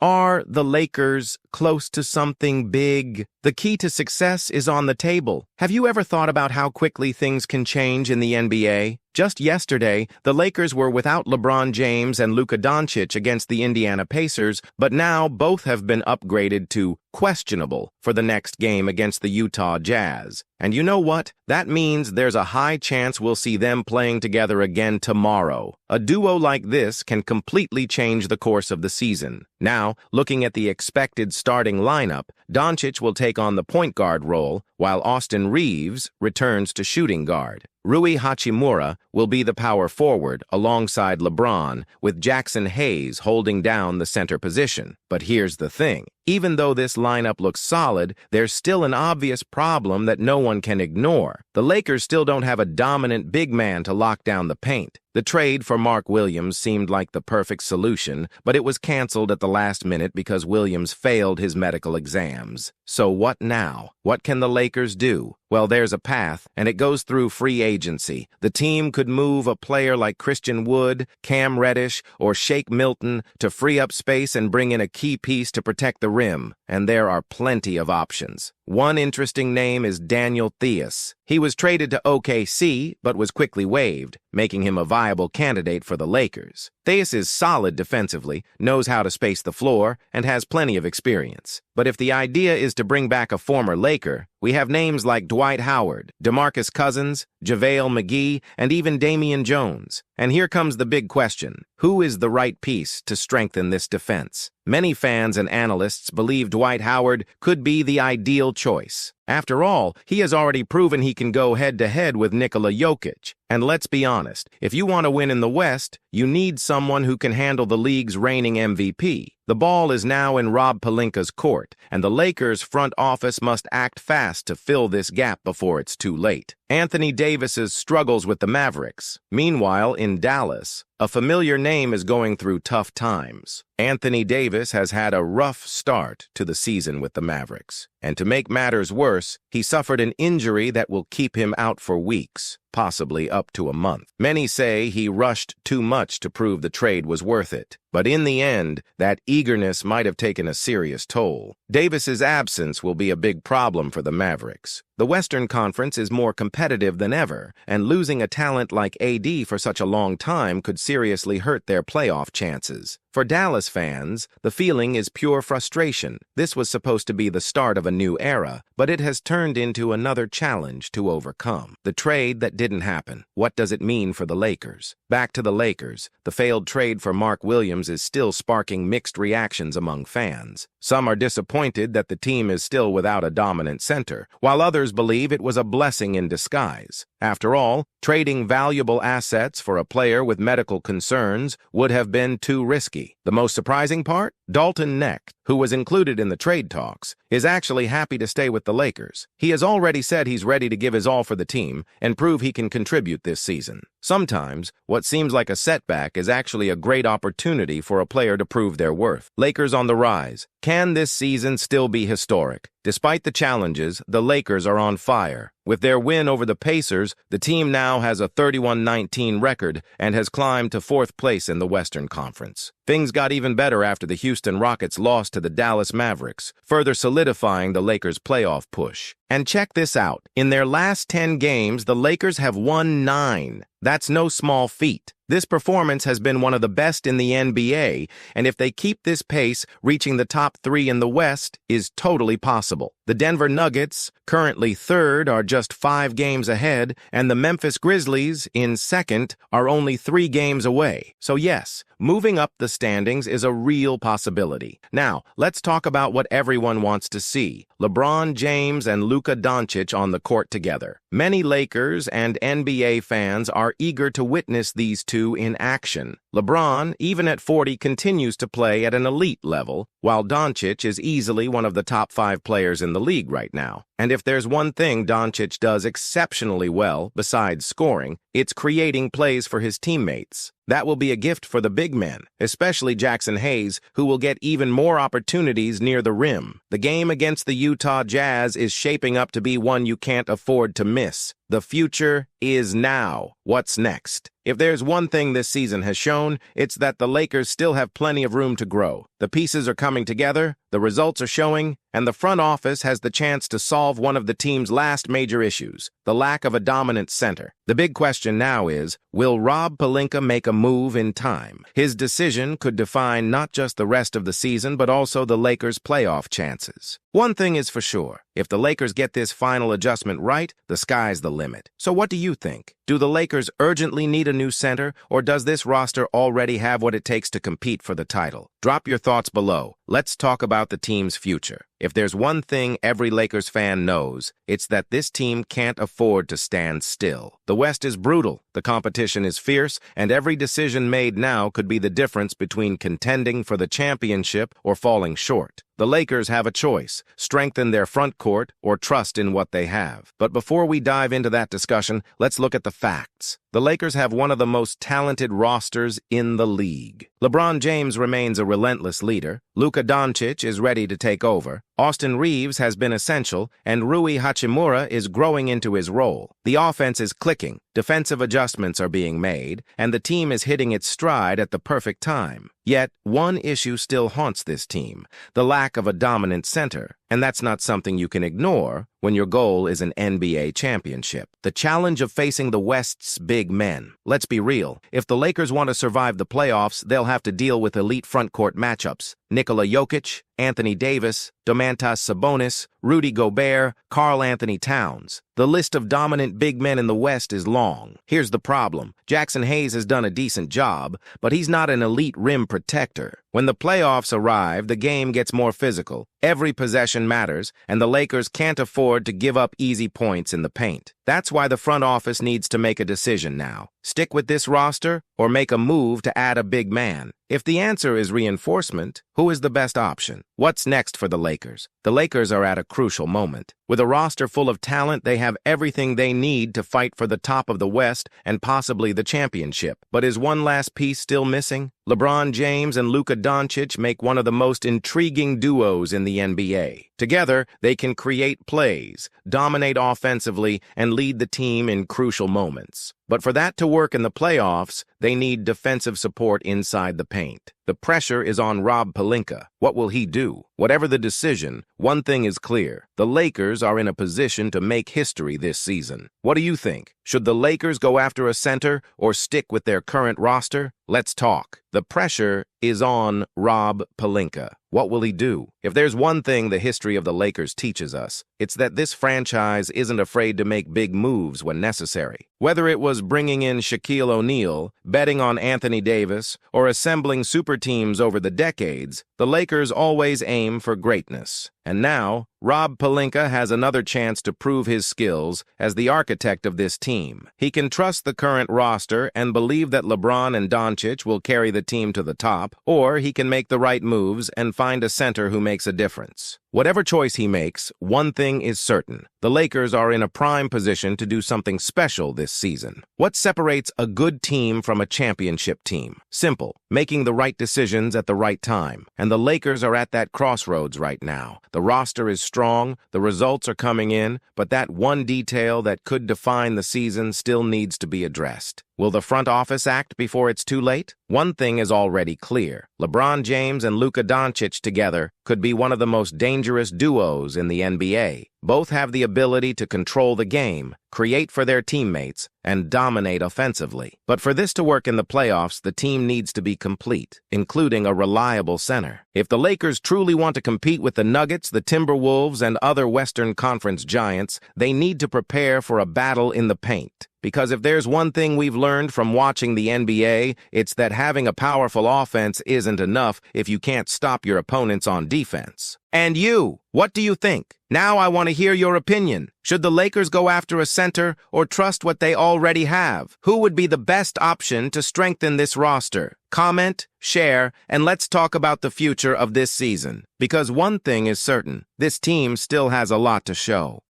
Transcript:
Are the Lakers close to something big? The key to success is on the table. Have you ever thought about how quickly things can change in the NBA? Just yesterday, the Lakers were without LeBron James and Luka Doncic against the Indiana Pacers, but now both have been upgraded to questionable for the next game against the Utah Jazz. And you know what? That means there's a high chance we'll see them playing together again tomorrow. A duo like this can completely change the course of the season. Now, looking at the expected starting lineup, Doncic will take on the point guard role, while Austin Reeves returns to shooting guard. Rui Hachimura will be the power forward alongside LeBron, with Jackson Hayes holding down the center position. But here's the thing. Even though this lineup looks solid, there's still an obvious problem that no one can ignore. The Lakers still don't have a dominant big man to lock down the paint. The trade for Mark Williams seemed like the perfect solution, but it was canceled at the last minute because Williams failed his medical exams. So what now? What can the Lakers do? Well, there's a path, and it goes through free agency. The team could move a player like Christian Wood, Cam Reddish, or Shake Milton to free up space and bring in a key piece to protect the rim, and there are plenty of options. One interesting name is Daniel Theis. He was traded to OKC, but was quickly waived, making him a viable candidate for the Lakers. Theis is solid defensively, knows how to space the floor, and has plenty of experience. But if the idea is to bring back a former Laker, we have names like Dwight Howard, DeMarcus Cousins, JaVale McGee, and even Damian Jones. And here comes the big question. Who is the right piece to strengthen this defense? Many fans and analysts believe Dwight Howard could be the ideal choice. After all, he has already proven he can go head-to-head with Nikola Jokic. And let's be honest, if you want to win in the West, you need someone who can handle the league's reigning MVP. The ball is now in Rob Pelinka's court, and the Lakers' front office must act fast to fill this gap before it's too late. Anthony Davis's struggles with the Mavericks. Meanwhile, in Dallas, a familiar name is going through tough times. Anthony Davis has had a rough start to the season with the Mavericks. And to make matters worse, he suffered an injury that will keep him out for weeks, possibly up to a month. Many say he rushed too much to prove the trade was worth it. But in the end, that eagerness might have taken a serious toll. Davis's absence will be a big problem for the Mavericks. The Western Conference is more competitive than ever, and losing a talent like AD for such a long time could seriously hurt their playoff chances. For Dallas fans, the feeling is pure frustration. This was supposed to be the start of a new era, but it has turned into another challenge to overcome. The trade that didn't happen. What does it mean for the Lakers? Back to the Lakers. The failed trade for Mark Williams is still sparking mixed reactions among fans. Some are disappointed that the team is still without a dominant center, while others believe it was a blessing in disguise. After all, trading valuable assets for a player with medical concerns would have been too risky. The most surprising part? Dalton Knecht, who was included in the trade talks, is actually happy to stay with the Lakers. He has already said he's ready to give his all for the team and prove he can contribute this season. Sometimes, what seems like a setback is actually a great opportunity for a player to prove their worth. Lakers on the rise. Can this season still be historic? Despite the challenges, the Lakers are on fire. With their win over the Pacers, the team now has a 31-19 record and has climbed to 4th place in the Western Conference. Things got even better after the Houston Rockets lost to the Dallas Mavericks, further solidifying the Lakers' playoff push. And check this out. In their last 10 games, the Lakers have won 9. That's no small feat. This performance has been one of the best in the NBA, and if they keep this pace, reaching the top 3 in the West is totally possible. The Denver Nuggets, currently 3rd, are just 5 games ahead, and the Memphis Grizzlies, in 2nd, are only 3 games away. So yes, moving up the standings is a real possibility. Now, let's talk about what everyone wants to see. LeBron James and Luka Doncic on the court together. Many Lakers and NBA fans are eager to witness these two in action. LeBron, even at 40, continues to play at an elite level, while Doncic is easily one of the top 5 players in the league right now. And if there's one thing Doncic does exceptionally well, besides scoring, it's creating plays for his teammates. That will be a gift for the big men, especially Jackson Hayes, who will get even more opportunities near the rim. The game against the Utah Jazz is shaping up to be one you can't afford to miss. The The future is now. What's next? If there's one thing this season has shown, it's that the Lakers still have plenty of room to grow. The pieces are coming together, the results are showing, and the front office has the chance to solve one of the team's last major issues, the lack of a dominant center. The big question now is, will Rob Pelinka make a move in time? His decision could define not just the rest of the season, but also the Lakers' playoff chances. One thing is for sure, if the Lakers get this final adjustment right, the sky's the limit. So what do you think? Do the Lakers urgently need a new center, or does this roster already have what it takes to compete for the title? Drop your thoughts below. Let's talk about the team's future. If there's one thing every Lakers fan knows, it's that this team can't afford to stand still. The West is brutal, the competition is fierce, and every decision made now could be the difference between contending for the championship or falling short. The Lakers have a choice: strengthen their front court or trust in what they have. But before we dive into that discussion, let's look at the facts. The Lakers have one of the most talented rosters in the league. LeBron James remains a relentless leader. Luka Doncic is ready to take over. Austin Reeves has been essential, and Rui Hachimura is growing into his role. The offense is clicking, defensive adjustments are being made, and the team is hitting its stride at the perfect time. Yet, one issue still haunts this team: the lack of a dominant center. And that's not something you can ignore when your goal is an NBA championship. The challenge of facing the West's big men. Let's be real. If the Lakers want to survive the playoffs, they'll have to deal with elite frontcourt matchups: Nikola Jokic, Anthony Davis, Domantas Sabonis, Rudy Gobert, Karl Anthony Towns. The list of dominant big men in the West is long. Here's the problem. Jackson Hayes has done a decent job, but he's not an elite rim protector. When the playoffs arrive, the game gets more physical. Every possession matters, and the Lakers can't afford to give up easy points in the paint. That's why the front office needs to make a decision now. Stick with this roster or make a move to add a big man? If the answer is reinforcement, who is the best option? What's next for the Lakers? The Lakers are at a crucial moment. With a roster full of talent, they have everything they need to fight for the top of the West and possibly the championship. But is one last piece still missing? LeBron James and Luka Doncic make one of the most intriguing duos in the NBA. Together, they can create plays, dominate offensively, and lead the team in crucial moments. But for that to work in the playoffs, they need defensive support inside the paint. The pressure is on Rob Pelinka. What will he do? Whatever the decision, one thing is clear: the Lakers are in a position to make history this season. What do you think? Should the Lakers go after a center or stick with their current roster? Let's talk. The pressure is on Rob Pelinka. What will he do? If there's one thing the history of the Lakers teaches us, it's that this franchise isn't afraid to make big moves when necessary. Whether it was bringing in Shaquille O'Neal, betting on Anthony Davis, or assembling super teams over the decades, the Lakers always aim for greatness. And now, Rob Pelinka has another chance to prove his skills as the architect of this team. He can trust the current roster and believe that LeBron and Doncic will carry the team to the top, or he can make the right moves and find a center who makes a difference. Whatever choice he makes, one thing is certain: the Lakers are in a prime position to do something special this season. What separates a good team from a championship team? Simple: making the right decisions at the right time. And the Lakers are at that crossroads right now. The roster is strong, the results are coming in, but that one detail that could define the season still needs to be addressed. Will the front office act before it's too late? One thing is already clear: LeBron James and Luka Doncic together could be one of the most dangerous duos in the NBA. Both have the ability to control the game, create for their teammates, and dominate offensively. But for this to work in the playoffs, the team needs to be complete, including a reliable center. If the Lakers truly want to compete with the Nuggets, the Timberwolves, and other Western Conference giants, they need to prepare for a battle in the paint. Because if there's one thing we've learned from watching the NBA, it's that having a powerful offense isn't enough if you can't stop your opponents on defense. And you, what do you think? Now I want to hear your opinion. Should the Lakers go after a center or trust what they already have? Who would be the best option to strengthen this roster? Comment, share, and let's talk about the future of this season. Because one thing is certain: this team still has a lot to show.